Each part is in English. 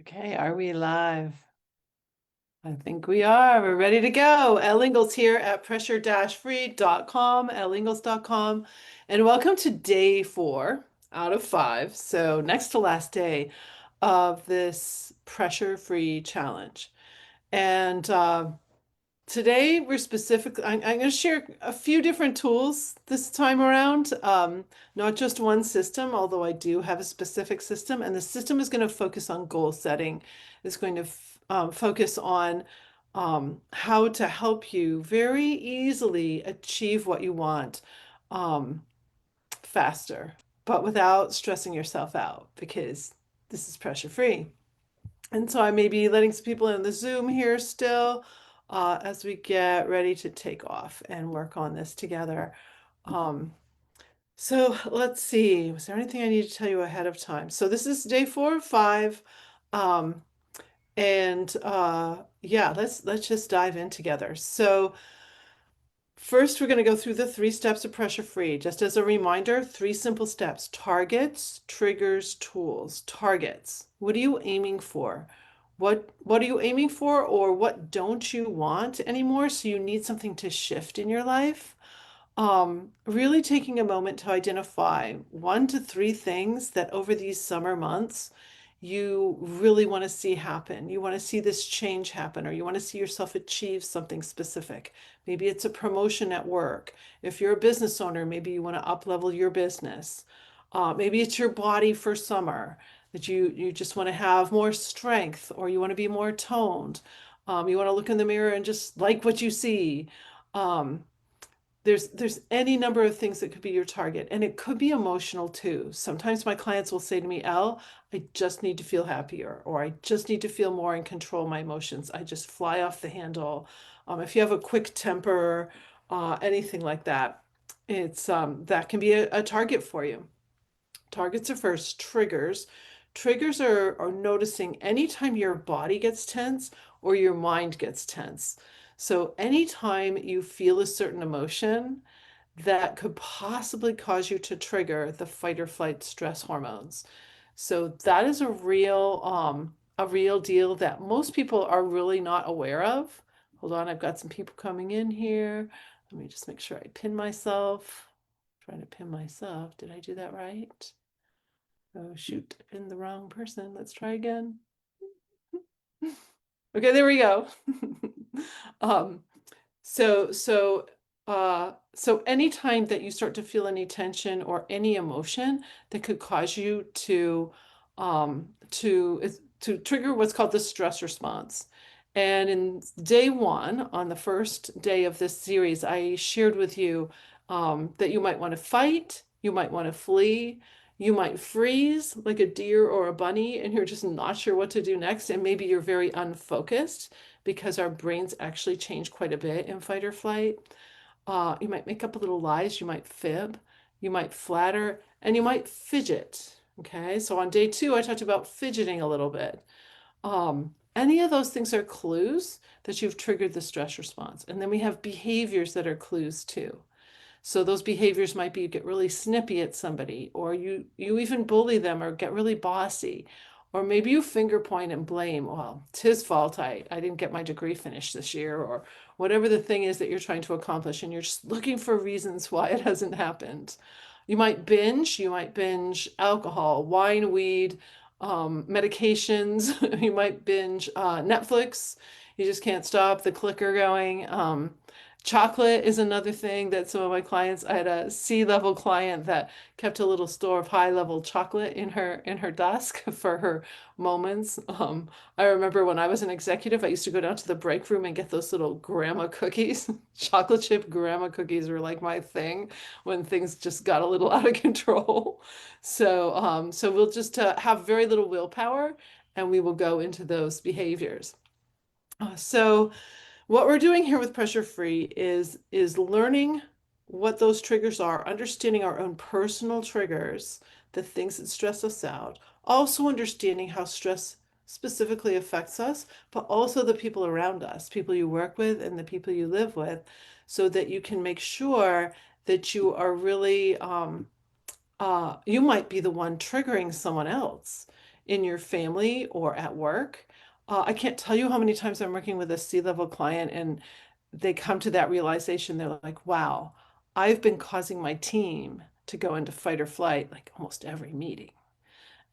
Okay, are we live? I think we are. We're ready to go. Elle Ingalls here at pressure-free.com, elleingles.com, and welcome to day 4 out of 5. So next to last day of this pressure-free challenge. And today we're I'm going to share a few different tools this time around, not just one system, although I do have a specific system, and the system is going to focus on goal setting. It's going to focus on how to help you very easily achieve what you want um, faster, but without stressing yourself out because this is pressure free. And so I may be letting some people in the Zoom here still as we get ready to take off and work on this together. Um, so let's see, was there anything I need to tell you ahead of time? So this is day 4 of 5. Um, and yeah, let's just dive in together. So first, we're going to go through the 3 steps of pressure free. Just as a reminder, 3 simple steps: targets, triggers, tools. Targets. What are you aiming for? What are you aiming for, or what don't you want anymore? So you need something to shift in your life. Really taking a moment to identify 1 to 3 things that over these summer months you really want to see happen. You want to see this change happen, or you want to see yourself achieve something specific. Maybe it's a promotion at work. If you're a business owner, maybe you want to up level your business. Maybe it's your body for summer, that you just want to have more strength, or you want to be more toned. You want to look in the mirror and just like what you see. Um, there's any number of things that could be your target, and it could be emotional too. Sometimes my clients will say to me, Elle, I just need to feel happier, or I just need to feel more in control of my emotions. I just fly off the handle. If you have a quick temper, anything like that, it's that can be a target for you. Targets are first. Triggers. Triggers are noticing anytime your body gets tense or your mind gets tense. So anytime you feel a certain emotion that could possibly cause you to trigger the fight or flight stress hormones. So that is a real deal that most people are really not aware of. Hold on, I've got some people coming in here. Let me just make sure I pin myself. I'm trying to pin myself. Did I do that right? Oh shoot, I pinned the wrong person. Let's try again. Okay, there we go. um, so anytime that you start to feel any tension or any emotion that could cause you to trigger what's called the stress response. And in day 1, on the first day of this series, I shared with you that you might want to fight, you might want to flee, you might freeze like a deer or a bunny, and you're just not sure what to do next, and maybe you're very unfocused because our brains actually change quite a bit in fight or flight. You might make up little lies, you might fib, you might flatter, and you might fidget. Okay, so on day 2, I talked about fidgeting a little bit. Any of those things are clues that you've triggered the stress response. And then we have behaviors that are clues too. So those behaviors might be you get really snippy at somebody, or you even bully them or get really bossy. Or maybe you finger point and blame, well, it's his fault I didn't get my degree finished this year, or whatever the thing is that you're trying to accomplish, and you're just looking for reasons why it hasn't happened. You might binge alcohol, wine, weed, medications. You might binge Netflix. You just can't stop the clicker going. Chocolate is another thing that some of my clients, I had a C-level client that kept a little store of high-level chocolate in her desk for her moments. I remember when I was an executive, I used to go down to the break room and get those little grandma cookies. Chocolate chip grandma cookies were like my thing when things just got a little out of control. So we'll just have very little willpower, and we will go into those behaviors. So what we're doing here with pressure free is learning what those triggers are, understanding our own personal triggers, the things that stress us out, also understanding how stress specifically affects us, but also the people around us, people you work with and the people you live with, so that you can make sure that you are really you might be the one triggering someone else. in your family or at work. I can't tell you how many times I'm working with a C-level client and they come to that realization. They're like, wow, I've been causing my team to go into fight or flight like almost every meeting.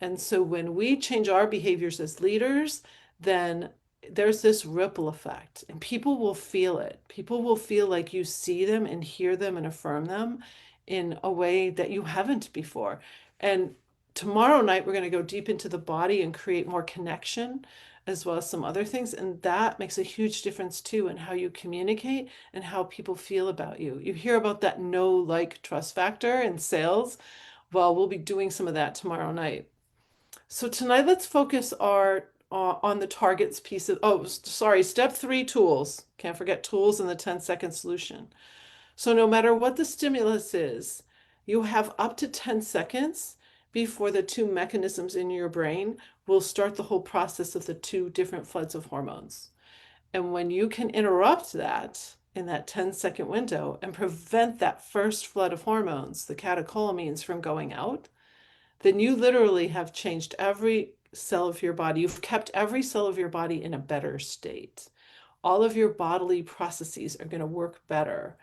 And so when we change our behaviors as leaders, then there's this ripple effect, and people will feel it. People will feel like you see them and hear them and affirm them in a way that you haven't before. And tomorrow night, we're going to go deep into the body and create more connection, as well as some other things. And that makes a huge difference too in how you communicate and how people feel about you. You hear about that know, like, trust factor in sales. Well, we'll be doing some of that tomorrow night. So tonight, let's focus our on the targets piece of, oh, sorry, step three, tools. Can't forget tools and the 10-second solution. So no matter what the stimulus is, you have up to 10 seconds before the two mechanisms in your brain will start the whole process of the two different floods of hormones. And when you can interrupt that in that 10-second window and prevent that first flood of hormones, the catecholamines, from going out, then you literally have changed every cell of your body. You've kept every cell of your body in a better state. All of your bodily processes are going to work better.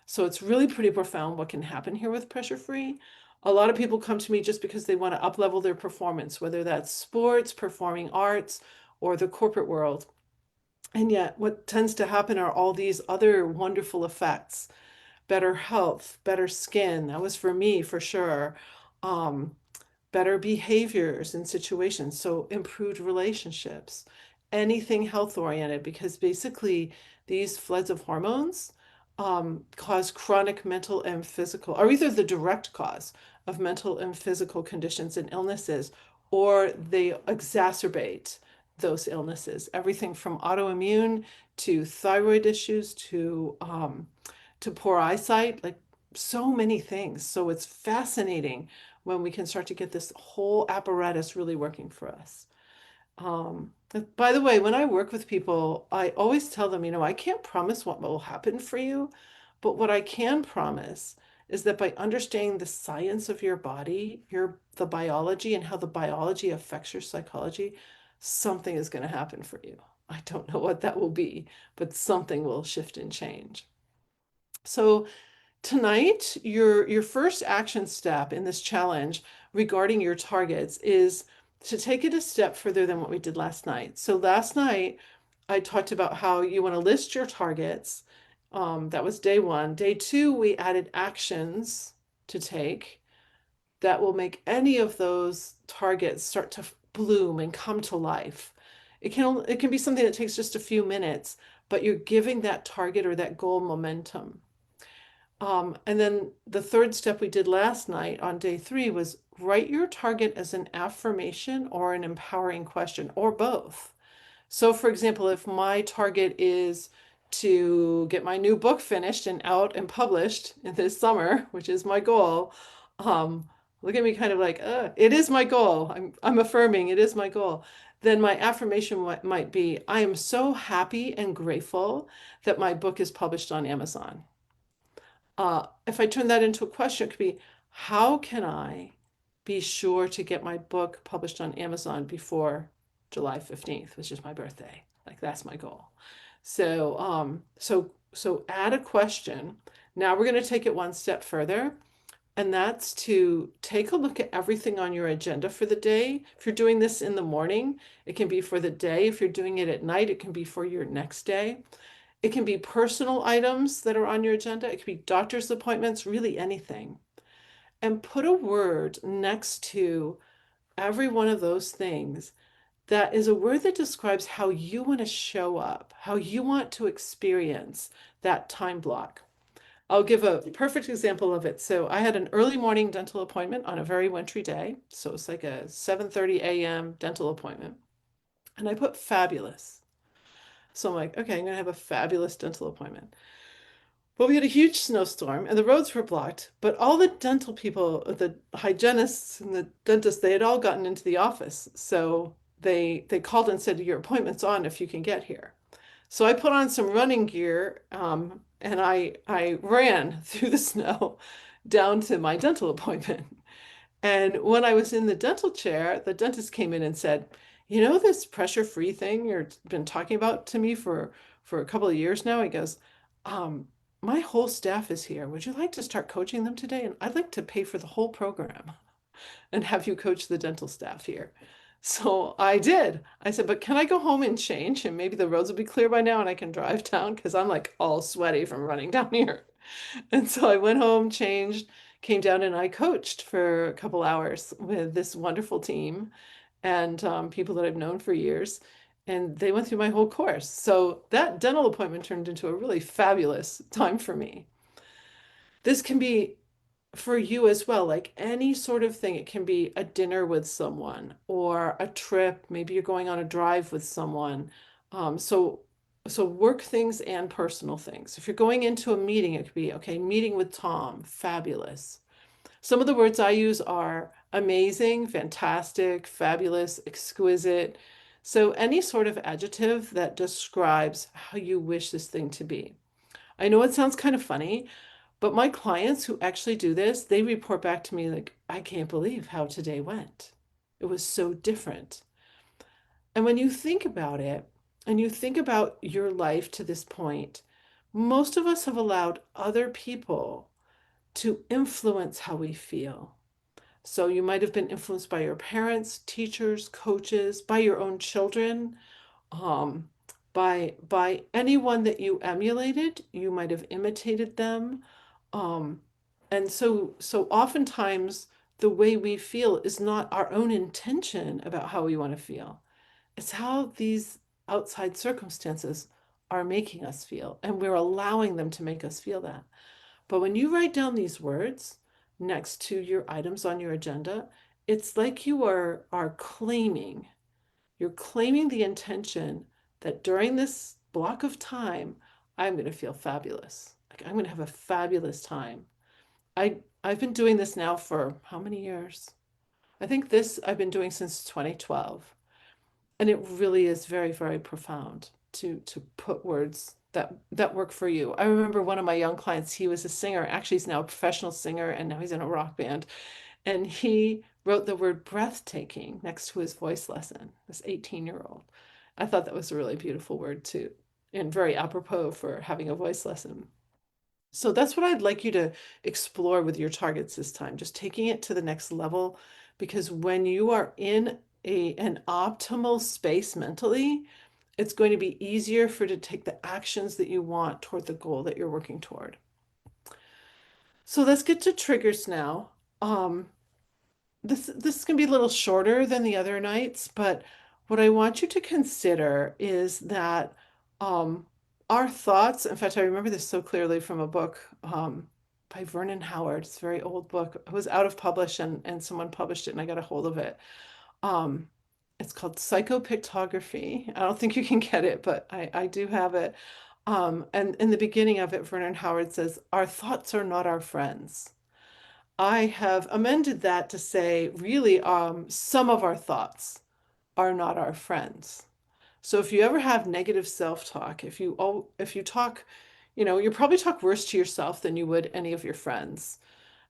So it's really pretty profound what can happen here with pressure free. A lot of people come to me just because they want to up level their performance, whether that's sports, performing arts, or the corporate world. And yet, what tends to happen are all these other wonderful effects: better health, better skin. That was for me for sure. Um, Better behaviors in situations, so improved relationships, anything health oriented, because basically these floods of hormones cause chronic mental and physical, or either the direct cause of mental and physical conditions and illnesses, or they exacerbate those illnesses, everything from autoimmune to thyroid issues to poor eyesight, like so many things. So it's fascinating when we can start to get this whole apparatus really working for us. By the way, when I work with people, I always tell them, I can't promise what will happen for you, but what I can promise is that by understanding the science of your body, the biology and how the biology affects your psychology, something is going to happen for you. I don't know what that will be, but something will shift and change. So tonight, your first action step in this challenge regarding your targets is to take it a step further than what we did last night. So last night, I talked about how you want to list your targets. That was day one. Day two, we added actions to take that will make any of those targets start to bloom and come to life. It can be something that takes just a few minutes, but you're giving that target or that goal momentum. And then the third step we did last night on day three was write your target as an affirmation or an empowering question, or both. So, for example, if my target is to get my new book finished and out and published in this summer, which is my goal, um, look at me kind of like, it is my goal. I'm affirming it is my goal. Then my affirmation might be, I am so happy and grateful that my book is published on Amazon. If I turn that into a question, it could be, how can I be sure to get my book published on Amazon before July 15th, which is my birthday? Like that's my goal. So add a question. Now we're going to take it one step further, and that's to take a look at everything on your agenda for the day. If you're doing this in the morning, it can be for the day. If you're doing it at night, it can be for your next day. It can be personal items that are on your agenda. It could be doctor's appointments, really anything. And put a word next to every one of those things that is a word that describes how you want to show up, how you want to experience that time block. I'll give a perfect example of it. So I had an early morning dental appointment on a very wintry day. So it's like a 7:30 a.m. dental appointment. And I put fabulous. So I'm like, okay, I'm going to have a fabulous dental appointment. Well, we had a huge snowstorm and the roads were blocked, but all the dental people, the hygienists and the dentists, they had all gotten into the office. So they called and said, your appointment's on if you can get here. So I put on some running gear and I ran through the snow down to my dental appointment. And when I was in the dental chair, the dentist came in and said, "You know this pressure-free thing you've been talking about to me for a couple of years now?" He goes, um, "My whole staff is here. Would you like to start coaching them today? And I'd like to pay for the whole program and have you coach the dental staff here." So I did. I said, "But can I go home and change? And maybe the roads will be clear by now and I can drive down because I'm like all sweaty from running down here." And so I went home, changed, came down, and I coached for a couple hours with this wonderful team and people that I've known for years. And they went through my whole course. So that dental appointment turned into a really fabulous time for me. This can be for you as well, like any sort of thing. It can be a dinner with someone or a trip. Maybe you're going on a drive with someone. So work things and personal things. If you're going into a meeting, it could be, okay, meeting with Tom, fabulous. Some of the words I use are amazing, fantastic, fabulous, exquisite. So any sort of adjective that describes how you wish this thing to be. I know it sounds kind of funny, but my clients who actually do this, they report back to me like, "I can't believe how today went. It was so different." And when you think about it, and you think about your life to this point, most of us have allowed other people to influence how we feel. So you might have been influenced by your parents, teachers, coaches, by your own children, um, by anyone that you emulated. You might have imitated them. Um, and so oftentimes the way we feel is not our own intention about how we want to feel. It's how these outside circumstances are making us feel, and we're allowing them to make us feel that. But when you write down these words next to your items on your agenda, it's like you are claiming, you're claiming the intention that during this block of time, I'm going to feel fabulous. Like I'm going to have a fabulous time. I've been doing this now for how many years? I think this I've been doing since 2012. And it really is very, very profound to put words that work for you. I remember one of my young clients, he was a singer. Actually, he's now a professional singer and now he's in a rock band. And he wrote the word breathtaking next to his voice lesson, this 18-year-old. I thought that was a really beautiful word too, and very apropos for having a voice lesson. So that's what I'd like you to explore with your targets this time, just taking it to the next level. Because when you are in an optimal space mentally, it's going to be easier for you to take the actions that you want toward the goal that you're working toward. So let's get to triggers now. Um, this is going to be a little shorter than the other nights, but what I want you to consider is that um, our thoughts, in fact, I remember this so clearly from a book by Vernon Howard. It's a very old book. It was out of publish and someone published it and I got a hold of it. Um, it's called Psychopictography. I don't think you can get it, but I do have it. And in the beginning of it, Vernon Howard says, "Our thoughts are not our friends." I have amended that to say, really, some of our thoughts are not our friends. So if you ever have negative self-talk, if you talk, you probably talk worse to yourself than you would any of your friends.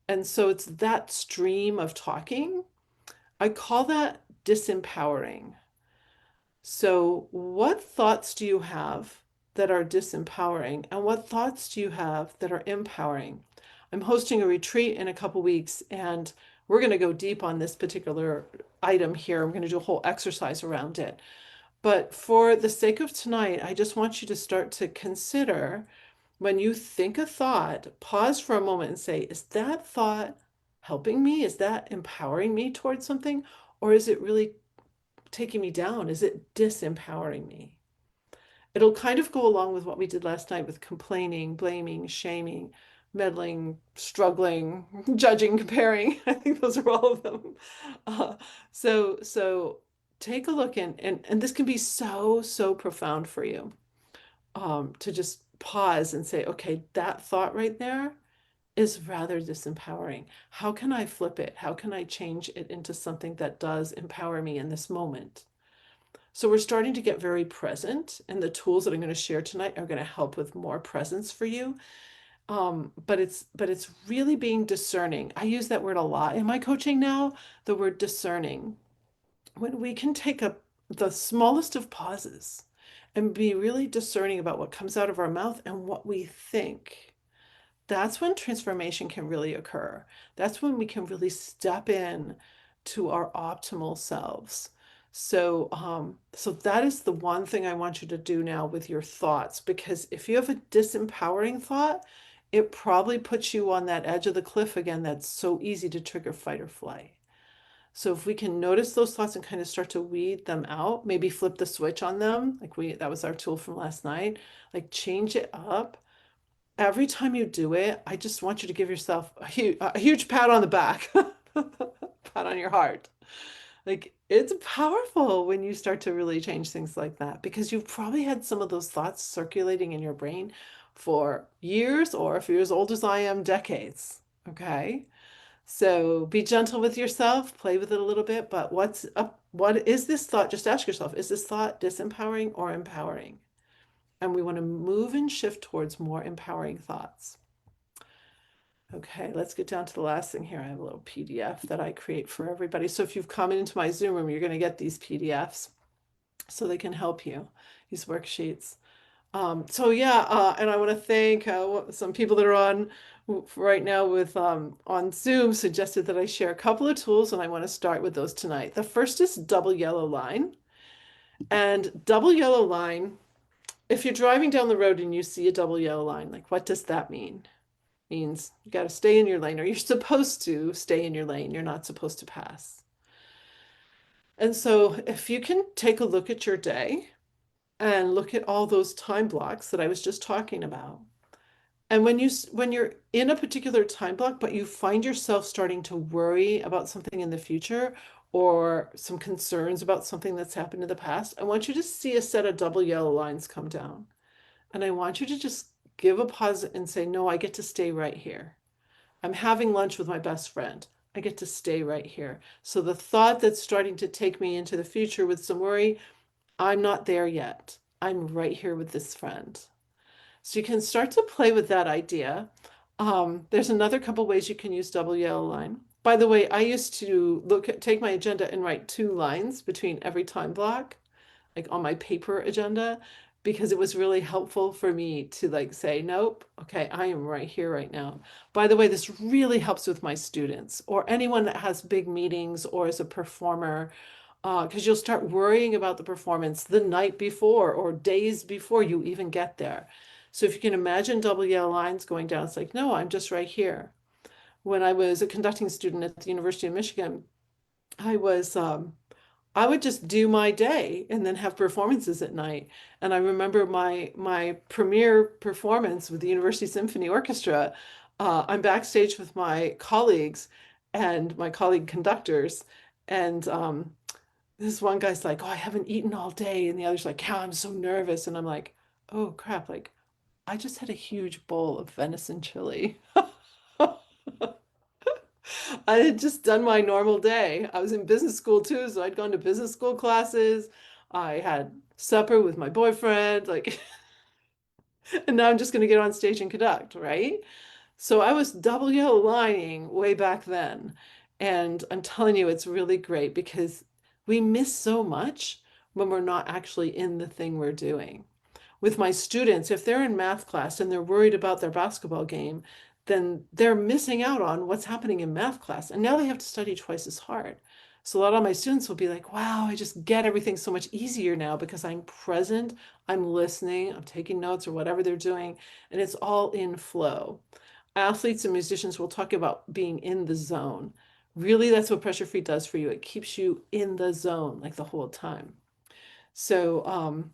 And so it's that stream of talking. I call that disempowering. So what thoughts do you have that are disempowering, and what thoughts do you have that are empowering? I'm hosting a retreat in a couple weeks, and we're going to go deep on this particular item here. I'm going to do a whole exercise around it. But for the sake of tonight, I just want you to start to consider when you think a thought, pause for a moment and say, is that thought helping me? Is that empowering me towards something? Or is it really taking me down? Is it disempowering me? It'll kind of go along with what we did last night with complaining, blaming, shaming, meddling, struggling, judging, comparing. I think those are all of them. Uh, so take a look and this can be so profound for you to just pause and say, okay, that thought right there is rather disempowering. How can I flip it? How can I change it into something that does empower me in this moment? So we're starting to get very present, and the tools that I'm going to share tonight are going to help with more presence for you. But it's really being discerning. I use that word a lot in my coaching now, the word discerning. When we can take up the smallest of pauses and be really discerning about what comes out of our mouth and what we think, that's when transformation can really occur. That's when we can really step in to our optimal selves. So that is the one thing I want you to do now with your thoughts, because if you have a disempowering thought, it probably puts you on that edge of the cliff again that's so easy to trigger fight or flight. So if we can notice those thoughts and kind of start to weed them out, maybe flip the switch on them, like that was our tool from last night, like change it up. Every time you do it, I just want you to give yourself a huge pat on the back, pat on your heart. Like it's powerful when you start to really change things like that because you've probably had some of those thoughts circulating in your brain for years, or if you're as old as I am, decades. Okay. So be gentle with yourself, play with it a little bit, but what's up? What is this thought? Just ask yourself, is this thought disempowering or empowering? And we want to move and shift towards more empowering thoughts. Okay, let's get down to the last thing here. I have a little PDF that I create for everybody. So if you've come into my Zoom room, you're going to get these PDFs so they can help you, these worksheets. And I want to thank some people that are on right now with on Zoom suggested that I share a couple of tools, and I want to start with those tonight. The first is double yellow line, and double yellow line. If you're driving down the road and you see a double yellow line, like what does that mean? Means you got to stay in your lane, or you're supposed to stay in your lane. You're not supposed to pass. And so if you can take a look at your day and look at all those time blocks that I was just talking about. And when you're in a particular time block, but you find yourself starting to worry about something in the future or some concerns about something that's happened in the past, I want you to see a set of double yellow lines come down. And I want you to just give a pause and say, no, I get to stay right here. I'm having lunch with my best friend. I get to stay right here. So the thought that's starting to take me into the future with some worry, I'm not there yet. I'm right here with this friend. So you can start to play with that idea. There's another couple ways you can use double yellow line. By the way, I used to take my agenda and write 2 lines between every time block, like on my paper agenda, because it was really helpful for me to like say, nope, okay, I am right here right now. By the way, this really helps with my students or anyone that has big meetings or is a performer, because you'll start worrying about the performance the night before or days before you even get there. So if you can imagine double yellow lines going down, it's like, no, I'm just right here. When I was a conducting student at the University of Michigan, I was I would just do my day and then have performances at night. And I remember my premiere performance with the University Symphony Orchestra. I'm backstage with my colleagues and my colleague conductors, and this one guy's like, "Oh, I haven't eaten all day," and the other's like, "Yeah, I'm so nervous," and I'm like, "Oh crap!" Like, I just had a huge bowl of venison chili. I had just done my normal day. I was in business school too, so I'd gone to business school classes. I had supper with my boyfriend, like, and now I'm just going to get on stage and conduct, right? So I was double yellow lining way back then. And I'm telling you, it's really great because we miss so much when we're not actually in the thing we're doing. With my students, if they're in math class and they're worried about their basketball game, then they're missing out on what's happening in math class. And now they have to study twice as hard. So a lot of my students will be like, wow, I just get everything so much easier now because I'm present, I'm listening, I'm taking notes or whatever they're doing, and it's all in flow. Athletes and musicians will talk about being in the zone. Really, that's what pressure free does for you. It keeps you in the zone like the whole time. So,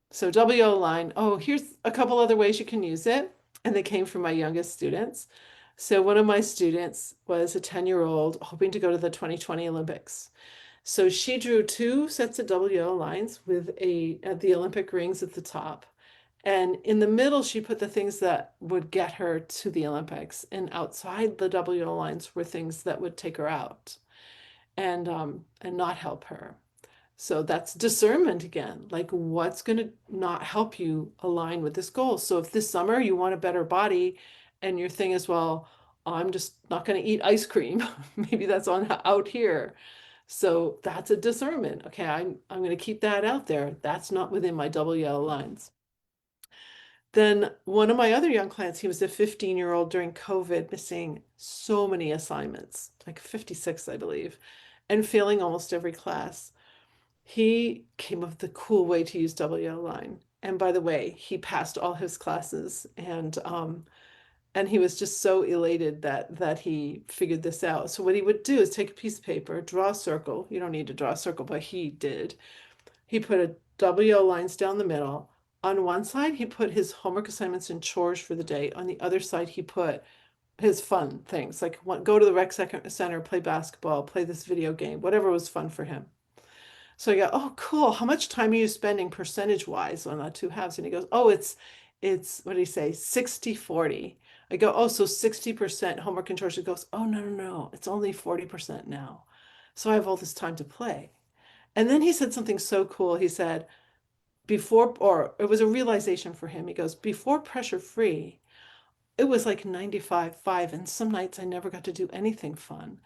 so WO line, oh, here's a couple other ways you can use it. And they came from my youngest students. So one of my students was a 10-year-old hoping to go to the 2020 Olympics. So she drew 2 sets of WO lines with the Olympic rings at the top. And in the middle, she put the things that would get her to the Olympics. And outside the WO lines were things that would take her out and not help her. So that's discernment again, like what's going to not help you align with this goal. So if this summer you want a better body and your thing is, well, I'm just not going to eat ice cream. Maybe that's on out here. So that's a discernment. Okay, I'm going to keep that out there. That's not within my double yellow lines. Then one of my other young clients, he was a 15-year-old during COVID, missing so many assignments, like 56, I believe, and failing almost every class. He came up with the cool way to use double yellow line. And by the way, he passed all his classes, and he was just so elated that he figured this out. So what he would do is take a piece of paper, draw a circle. You don't need to draw a circle, but he did. He put a double yellow lines down the middle. On one side, he put his homework assignments and chores for the day. On the other side, he put his fun things like go to the center, play basketball, play this video game, whatever was fun for him. So I go, oh, cool. How much time are you spending percentage wise on the two halves? And he goes, oh, it's what did he say? 60-40. I go, oh, so 60% homework and chores. He goes, oh, no, no, no. It's only 40% now. So I have all this time to play. And then he said something so cool. He said, before, or it was a realization for him. He goes, before pressure free, it was like 95-5. And some nights I never got to do anything fun.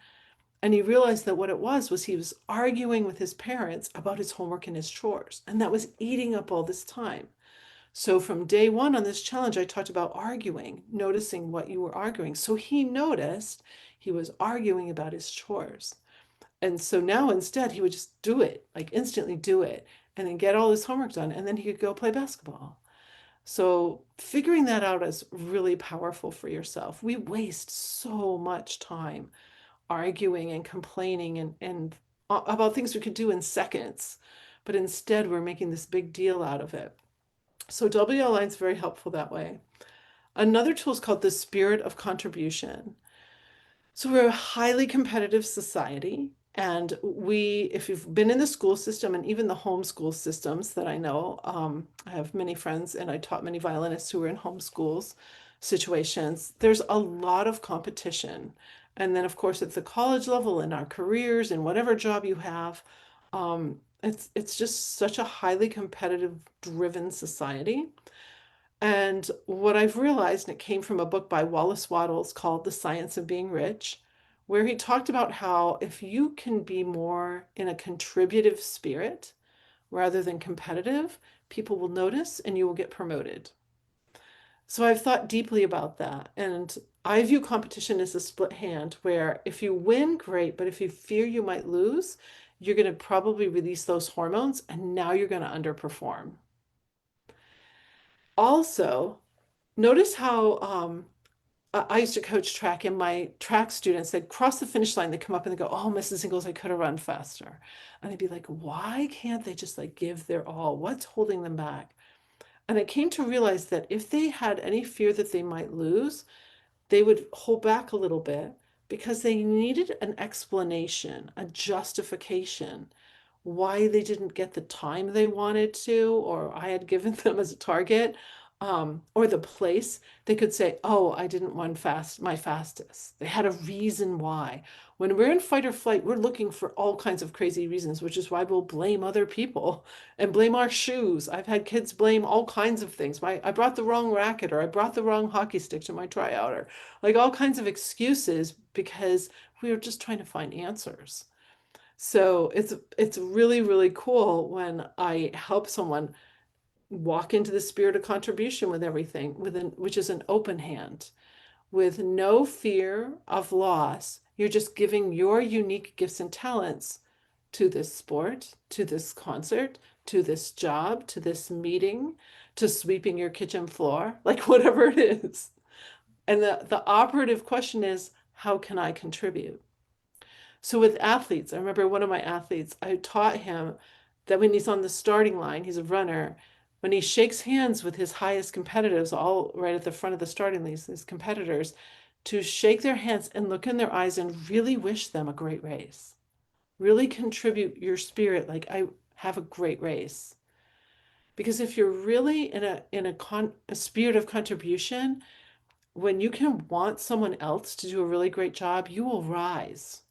And he realized that what it was he was arguing with his parents about his homework and his chores. And that was eating up all this time. So from day one on this challenge, I talked about arguing, noticing what you were arguing. So he noticed he was arguing about his chores. And so now instead, he would just do it, like instantly do it, and then get all his homework done. And then he could go play basketball. So figuring that out is really powerful for yourself. We waste so much time arguing and complaining and about things we could do in seconds, but instead we're making this big deal out of it. So WLI is very helpful that way. Another tool is called the spirit of contribution. So we're a highly competitive society. And if you've been in the school system and even the homeschool systems that I know, I have many friends and I taught many violinists who were in homeschools situations. There's a lot of competition. And then, of course, at the college level, in our careers, in whatever job you have, it's just such a highly competitive, driven society. And what I've realized, and it came from a book by Wallace Wattles called The Science of Being Rich, where he talked about how if you can be more in a contributive spirit rather than competitive, people will notice and you will get promoted. So I've thought deeply about that. And I view competition as a split hand where if you win, great, but if you fear you might lose, you're going to probably release those hormones and now you're going to underperform. Also, notice how I used to coach track, and my track students, they'd cross the finish line, they come up and they go, oh, Mrs. Ingalls, I could have run faster. And I'd be like, why can't they just like give their all? What's holding them back? And I came to realize that if they had any fear that they might lose, they would hold back a little bit because they needed an explanation, a justification why they didn't get the time they wanted to, or I had given them as a target, or the place. They could say, oh, I didn't run my fastest. They had a reason why. When we're in fight or flight, we're looking for all kinds of crazy reasons, which is why we'll blame other people and blame our shoes. I've had kids blame all kinds of things. I brought the wrong racket, or I brought the wrong hockey stick to my tryout, or like all kinds of excuses because we were just trying to find answers. So it's really, really cool when I help someone walk into the spirit of contribution with everything, which is an open hand, with no fear of loss. You're just giving your unique gifts and talents to this sport, to this concert, to this job, to this meeting, to sweeping your kitchen floor, like whatever it is. And the operative question is, how can I contribute? So with athletes, I remember one of my athletes, I taught him that when he's on the starting line, he's a runner, when he shakes hands with his highest competitors, all right at the front of the starting line, his competitors, to shake their hands and look in their eyes and really wish them a great race. Really contribute your spirit, like I have a great race. Because if you're really in a spirit of contribution, when you can want someone else to do a really great job, you will rise.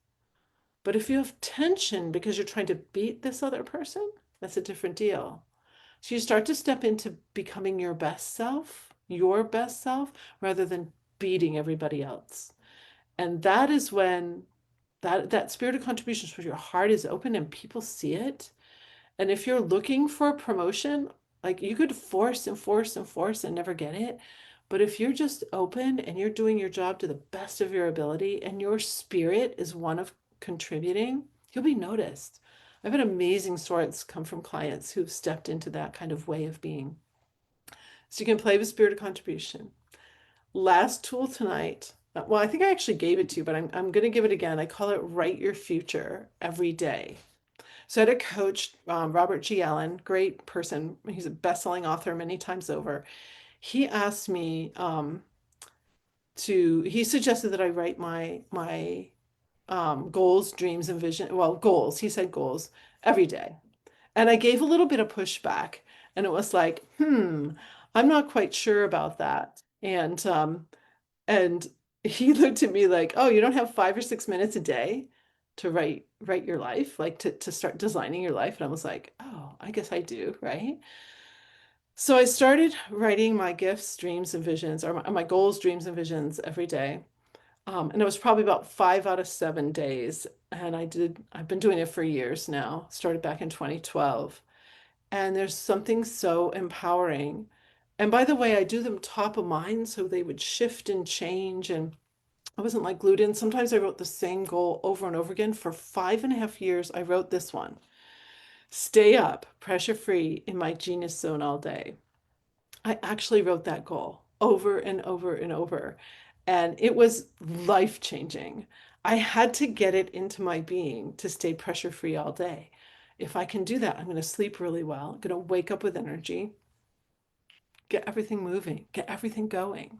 But if you have tension because you're trying to beat this other person, that's a different deal. So you start to step into becoming your best self rather than beating everybody else. And that is when that spirit of contribution is where your heart is open and people see it. And if you're looking for a promotion, like you could force and force and force and never get it. But if you're just open and you're doing your job to the best of your ability and your spirit is one of contributing, you'll be noticed. I've had amazing stories come from clients who've stepped into that kind of way of being. So you can play with spirit of contribution. Last tool tonight. Well, I think I actually gave it to you, but I'm going to give it again. I call it Write Your Future Every Day. So I had a coach, Robert G. Allen, great person. He's a best-selling author many times over. He asked me he suggested that I write my goals, dreams, and vision. Well, goals. He said goals every day. And I gave a little bit of pushback, and it was like, I'm not quite sure about that. And he looked at me like, oh, you don't have 5 or 6 minutes a day to write your life, like to start designing your life. And I was like, oh, I guess I do, right? So I started writing my gifts, dreams, and visions, or my goals, dreams, and visions every day. And it was probably about 5 out of 7 days. And I've been doing it for years now, started back in 2012. And there's something so empowering. And by the way, I do them top of mind so they would shift and change. And I wasn't like glued in. Sometimes I wrote the same goal over and over again. For 5.5 years, I wrote this one: stay up, pressure free in my genius zone all day. I actually wrote that goal over and over and over. And it was life changing. I had to get it into my being to stay pressure free all day. If I can do that, I'm going to sleep really well. I'm going to wake up with energy, get everything moving, get everything going.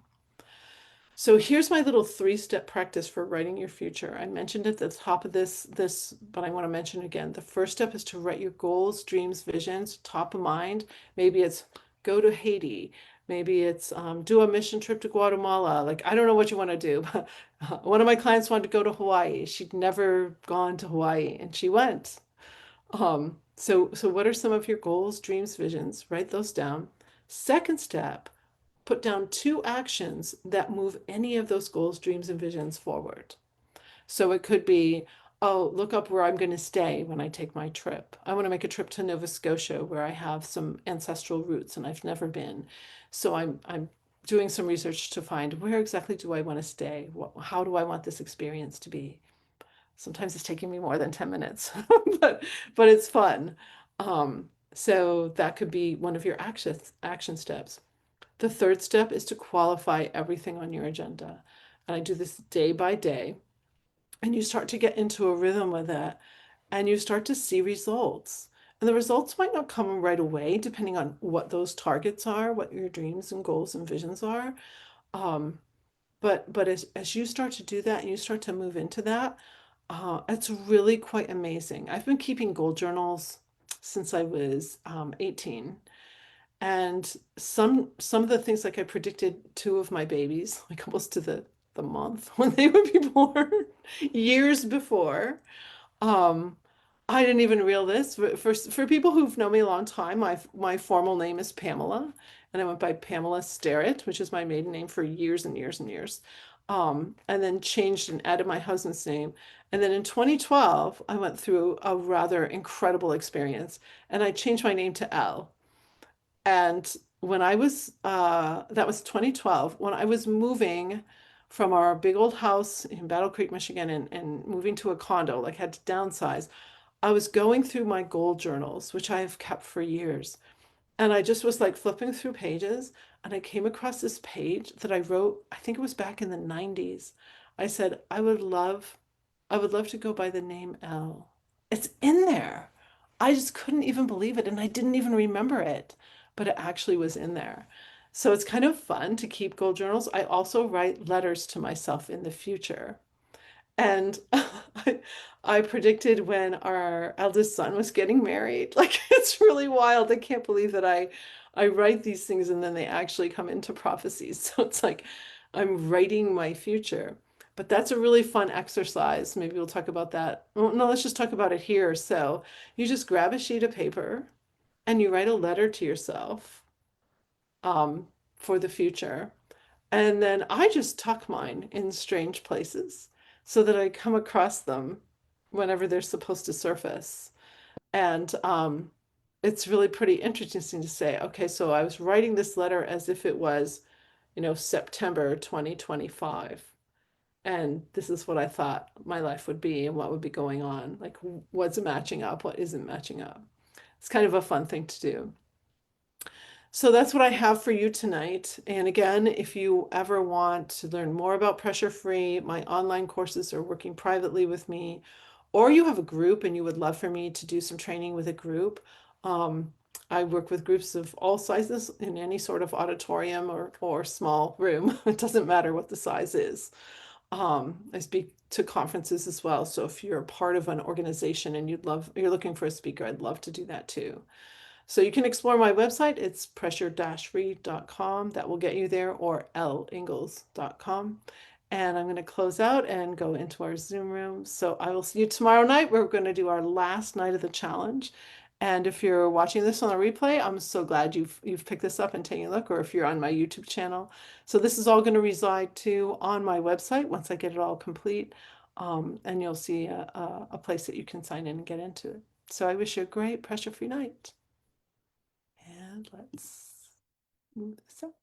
So here's my little three-step practice for writing your future. I mentioned at the top of this, but I want to mention again. The first step is to write your goals, dreams, visions, top of mind. Maybe it's go to Haiti. Maybe it's do a mission trip to Guatemala. Like, I don't know what you want to do. But one of my clients wanted to go to Hawaii. She'd never gone to Hawaii, and she went. So what are some of your goals, dreams, visions? Write those down. Second step, put down 2 actions that move any of those goals, dreams, and visions forward. So it could be, oh, look up where I'm going to stay when I take my trip. I want to make a trip to Nova Scotia where I have some ancestral roots and I've never been. So I'm doing some research to find where exactly do I want to stay? How do I want this experience to be? Sometimes it's taking me more than 10 minutes, but it's fun. So that could be one of your action steps. The third step is to qualify everything on your agenda. And I do this day by day. And you start to get into a rhythm with it and you start to see results. And the results might not come right away, depending on what those targets are, what your dreams and goals and visions are. Um, but as you start to do that and you start to move into that, it's really quite amazing. I've been keeping goal journals since I was 18. And some of the things, like I predicted 2 of my babies, like almost to the month when they would be born, years before. Um, I didn't even realize this. For people who've known me a long time, my formal name is Pamela, and I went by Pamela Starrett, which is my maiden name for years and years and years. And then changed and added my husband's name. And then in 2012, I went through a rather incredible experience, and I changed my name to Elle. And when I was, that was 2012, when I was moving from our big old house in Battle Creek, Michigan, and moving to a condo, like had to downsize, I was going through my goal journals, which I have kept for years. And I just was like flipping through pages, and I came across this page that I wrote, I think it was back in the 90s. I said, I would love to go by the name Elle. It's in there. I just couldn't even believe it, and I didn't even remember it, but it actually was in there. So it's kind of fun to keep goal journals. I also write letters to myself in the future. And I predicted when our eldest son was getting married. Like, it's really wild. I can't believe that I write these things and then they actually come into prophecies. So it's like I'm writing my future. But that's a really fun exercise. Maybe we'll talk about that. Well, no, let's just talk about it here. So you just grab a sheet of paper and you write a letter to yourself, for the future. And then I just tuck mine in strange places so that I come across them whenever they're supposed to surface. And it's really pretty interesting to say, okay, so I was writing this letter as if it was, September 2025. And this is what I thought my life would be and what would be going on. Like, what's matching up, what isn't matching up. It's kind of a fun thing to do. So that's what I have for you tonight. And again, if you ever want to learn more about pressure free, my online courses are working privately with me, or you have a group and you would love for me to do some training with a group. Um, I work with groups of all sizes in any sort of auditorium or small room. It doesn't matter what the size is. I speak to conferences as well. So if you're a part of an organization and you're looking for a speaker, I'd love to do that too. So you can explore my website. It's pressure-free.com. That will get you there, or ellingalls.com. And I'm going to close out and go into our Zoom room. So I will see you tomorrow night. We're going to do our last night of the challenge. And if you're watching this on a replay, I'm so glad you've picked this up and taken a look, or if you're on my YouTube channel. So this is all going to reside too on my website once I get it all complete. And you'll see a place that you can sign in and get into it. So I wish you a great pressure-free night. And let's move this up.